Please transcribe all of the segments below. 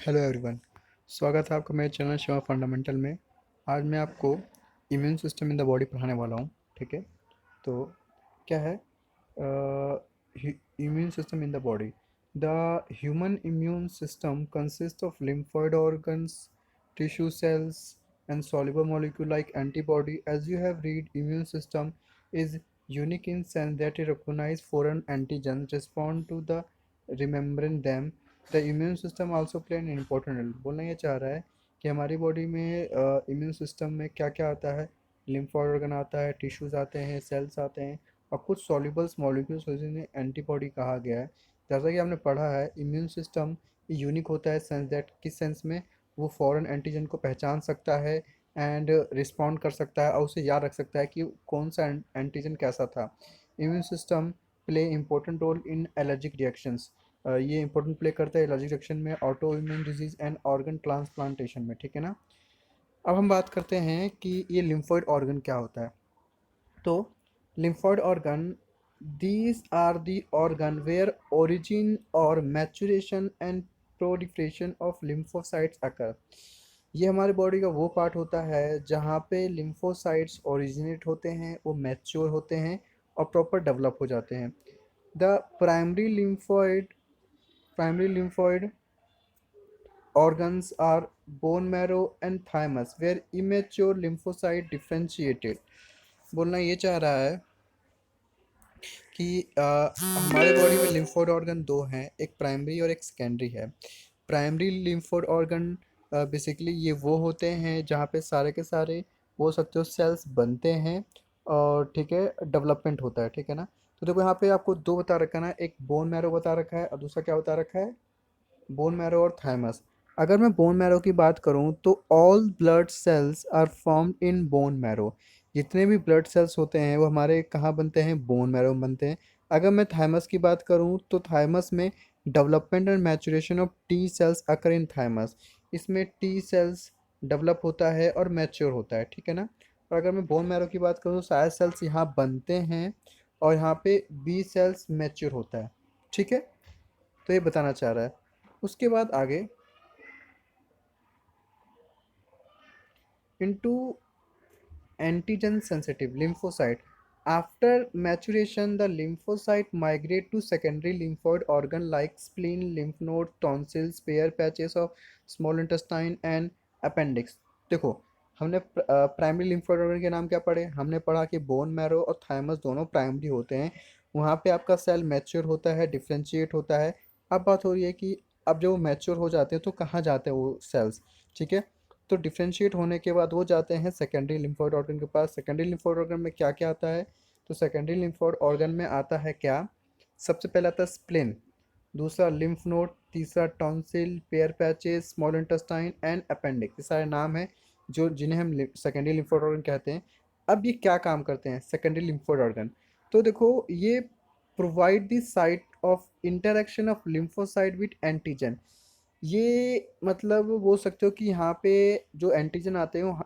Hello everyone. स्वागत है आपका मेरे चैनल शिवा फंडामेंटल में। आज मैं आपको immune system in the body पढ़ाने वाला हूँ। ठीक है, तो क्या है immune system in the body? The human immune system consists of lymphoid organs, tissue cells, and soluble molecule like antibody. As you have read, immune system is unique in sense that it recognize foreign antigens, respond to the remembering them. The immune system also play an important role. बोलना ये चाह रहा है कि हमारी body में immune system में क्या क्या आता है। लिम्फॉइड ऑर्गन आता है, टिश्यूज आते हैं, सेल्स आते हैं और कुछ सॉल्युबल्स मॉलिक्यूल्स जिन्हें एंटीबॉडी कहा गया है। जैसा कि हमने पढ़ा है, इम्यून सिस्टम यूनिक होता है सेंस दैट किस सेंस में वो फॉरेन एंटीजन को पहचान सकता है एंड रिस्पॉन्ड कर सकता है और उसे याद रख सकता है कि कौन सा एंटीजन कैसा था। Immune system play important role in allergic reactions. ये इंपॉर्टेंट प्ले करता है एलर्जिक रिएक्शन में, autoimmune disease and organ transplantation में। ठीक है ना। अब हम बात करते हैं कि ये लिम्फोइड ऑर्गन क्या होता है। तो lymphoid organ, these are the organ where origin or maturation and proliferation of lymphocytes occur। ये हमारे बॉडी का वो पार्ट होता है जहाँ पे lymphocytes ओरिजिनेट होते हैं, वो मैच्योर होते हैं और प्रॉपर डेवलप हो जाते हैं। The primary lymphoid organs are bone marrow and thymus where immature lymphocyte differentiated। बोलना ये चाह रहा है कि हमारे बॉडी में लिम्फोइड ऑर्गन दो हैं, एक प्राइमरी और एक सेकेंडरी है। प्राइमरी लिम्फोइड ऑर्गन बेसिकली ये वो होते हैं जहाँ पे सारे के सारे बोल सकते हो सेल्स बनते हैं और ठीक है डेवलपमेंट होता है। ठीक है ना। तो देखो यहाँ पे आपको दो बता रखा है ना, एक बोन मैरो बता रखा है और दूसरा क्या बता रखा है, बोन मैरो और थाइमस। अगर मैं बोन मैरो की बात करूं तो all blood cells are formed in bone marrow. जितने भी ब्लड सेल्स होते हैं वो हमारे कहाँ बनते हैं, बोन मैरो में बनते हैं। अगर मैं थाइमस की बात करूं तो थाइमस में development and maturation of T cells occur in thymus. इसमें टी सेल्स डेवलप होता है और मैच्योर होता है। ठीक है ना। और अगर मैं बोन मैरो की बात करूँ तो सारे सेल्स यहाँ बनते हैं और यहाँ पे बी सेल्स मैच्योर होता है। ठीक है, तो ये बताना चाह रहा है। उसके बाद आगे into antigen sensitive lymphocyte, after maturation the lymphocyte migrate to secondary lymphoid organ like spleen, lymph node, tonsils, pair patches of small intestine and appendix। देखो, हमने प्राइमरी लिम्फोइड ऑर्गन के नाम क्या पढ़े, हमने पढ़ा कि बोन मैरो और थाइमस दोनों प्राइमरी होते हैं। वहाँ पे आपका सेल मैच्योर होता है, डिफ्रेंशिएट होता है। अब बात हो रही है कि अब जब वो मैच्योर हो जाते हैं तो कहाँ जाते हैं वो सेल्स। ठीक है, तो डिफ्रेंशिएट होने के बाद वो जाते हैं सेकेंडरी लिम्फोइड ऑर्गन के पास। सेकेंडरी लिम्फोइड ऑर्गन में क्या क्या आता है, तो सेकेंडरी लिम्फोइड ऑर्गन में आता है क्या, सबसे पहले आता है स्प्लिन, दूसरा लिम्फ नोड, तीसरा tonsil, pair patches, small intestine and appendix. ये सारे नाम हैं जो जिन्हें हम सेकेंडरी लिम्फोइड ऑर्गन कहते हैं। अब ये क्या काम करते हैं सेकेंडरी लिम्फोइड ऑर्गन, तो देखो ये provide the site of interaction of lymphocyte with antigen. ये मतलब बोल सकते हो कि यहाँ पे जो एंटीजन आते हैं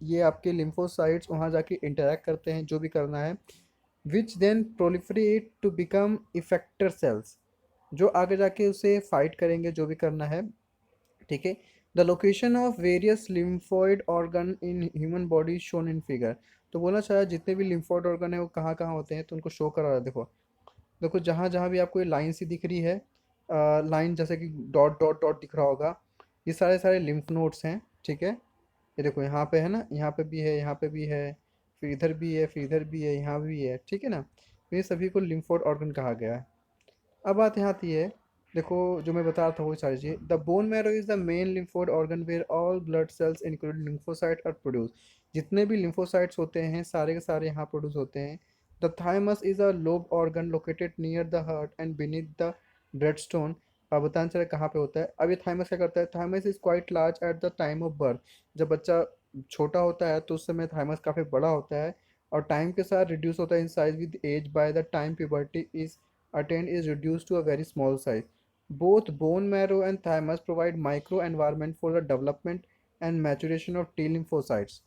ये आपके लिम्फोसाइट्स वहाँ जाके इंटरेक्ट करते हैं जो भी करना है, which then proliferate to become effector cells, जो आगे जाके उसे फाइट करेंगे जो भी करना है। ठीक है, the location of various lymphoid organ in human body shown in figure. तो बोलना चाहे जितने भी लिम्फोइड ऑर्गन है वो कहाँ कहाँ होते हैं तो उनको शो करा रहा है। देखो देखो जहाँ जहाँ भी आपको ये लाइन सी दिख रही है, लाइन जैसे कि डॉट डॉट डॉट दिख रहा होगा, ये सारे सारे लिम्फ नोड्स हैं। ठीक है, ये देखो यहाँ पे है ना, यहाँ पे भी है, यहाँ पे भी है, फिर इधर भी है, फिर इधर भी है, यहाँ भी है। ठीक है ना, तो ये सभी को लिम्फोइड ऑर्गन कहा गया है। अब बात यहाँ आती है, देखो जो मैं बता रहा था वो सारी चीज़, the bone marrow is the main lymphoid organ where all blood cells including lymphocyte are produce. जितने भी लिम्फोसाइट्स होते हैं सारे के सारे यहाँ प्रोड्यूस होते हैं। The thymus is a lobe organ located near the heart and beneath the bread stone. अब बताना चले कहाँ पे होता है। अब ये थाइमस क्या करता है, thymus is quite large at the time of birth. जब बच्चा छोटा होता है तो उस समय थाइमस काफ़ी बड़ा होता है और टाइम के साथ रिड्यूस होता है in size with age. By the time puberty is attained is reduced to a very small size. Both bone marrow and thymus provide micro environment for the development and maturation of T lymphocytes।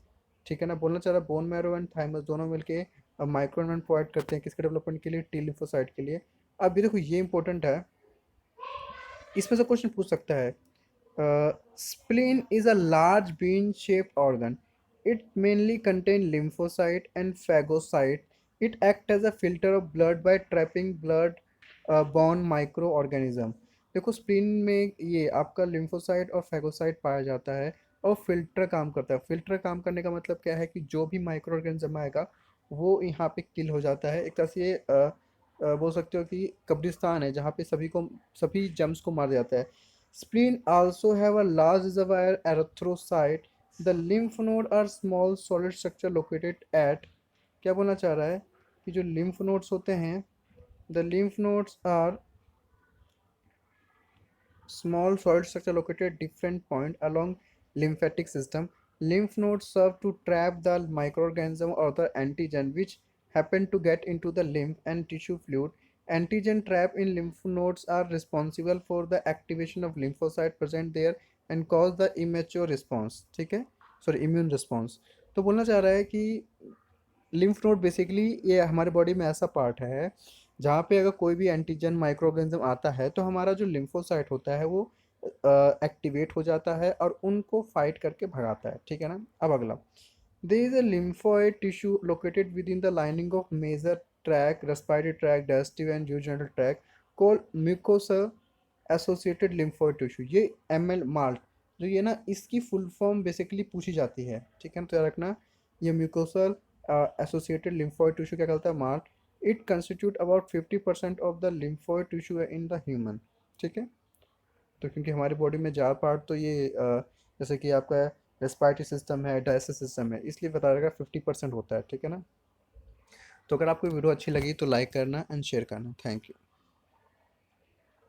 ठीक है ना, बोलना चाह रहा bone marrow and thymus दोनों मिलके micro environment provide करते हैं किसके डेवलपमेंट के लिए, टी लिम्फोसाइट के लिए। अब ये देखो ये इंपॉर्टेंट है, इसमें से क्वेश्चन पूछ सकता है Spleen is a large bean-shaped organ. It mainly contains lymphocyte and phagocyte. It acts as a filter of blood by trapping blood borne microorganism. देखो स्प्लीन में ये आपका लिम्फोसाइट और फैगोसाइट पाया जाता है और फिल्टर काम करता है। फिल्टर काम करने का मतलब क्या है कि जो भी माइक्रो ऑर्गेनिज्म आएगा वो यहाँ पे किल हो जाता है। एक तरह से ये बोल सकते हो कि कब्रिस्तान है जहाँ पे सभी जम्स को मार जाता है। Spleen also have a large reservoir erythrocyte. The lymph node are small solid structure located at, क्या बोलना चाह रहा है कि जो lymph nodes होते हैं, the lymph nodes are small solid structure located at different point along lymphatic system. Lymph nodes serve to trap the microorganism or the antigen which happen to get into the lymph and tissue fluid. Antigen trap in lymph nodes are responsible for the activation of lymphocyte present there and cause the immature response. ठीक है, sorry immune response. तो बोलना चाह रहा है कि lymph node basically ये हमारे बॉडी में ऐसा पार्ट है जहाँ पे अगर कोई भी एंटीजन माइक्रोऑर्गेनिज्म आता है तो हमारा जो लिम्फोसाइट होता है वो एक्टिवेट हो जाता है और उनको फाइट करके भगाता है। ठीक है ना। अब अगला, there is a lymphoid tissue located within the lining of major tract respiratory tract digestive and urinary tract called mucosa associated lymphoid tissue. ये एम एल माल्ट जो ये ना इसकी फुल फॉर्म बेसिकली पूछी जाती है। ठीक है ना, तो याद रखना ये म्यूकोसल एसोसिएटेड लिम्फोइड टिश्यू क्या कहता है, mart. It constitute about 50% of the lymphoid tissue in the human. ठीक है, तो क्योंकि हमारी बॉडी में ज़्यादा पार्ट तो ये जैसे कि आपका रेस्पिरेटरी सिस्टम है, डाइजेस्टिव सिस्टम है, इसलिए बता रहेगा 50% होता है। ठीक है ना। तो अगर आपको वीडियो अच्छी लगी तो लाइक करना एंड शेयर करना। Thank you.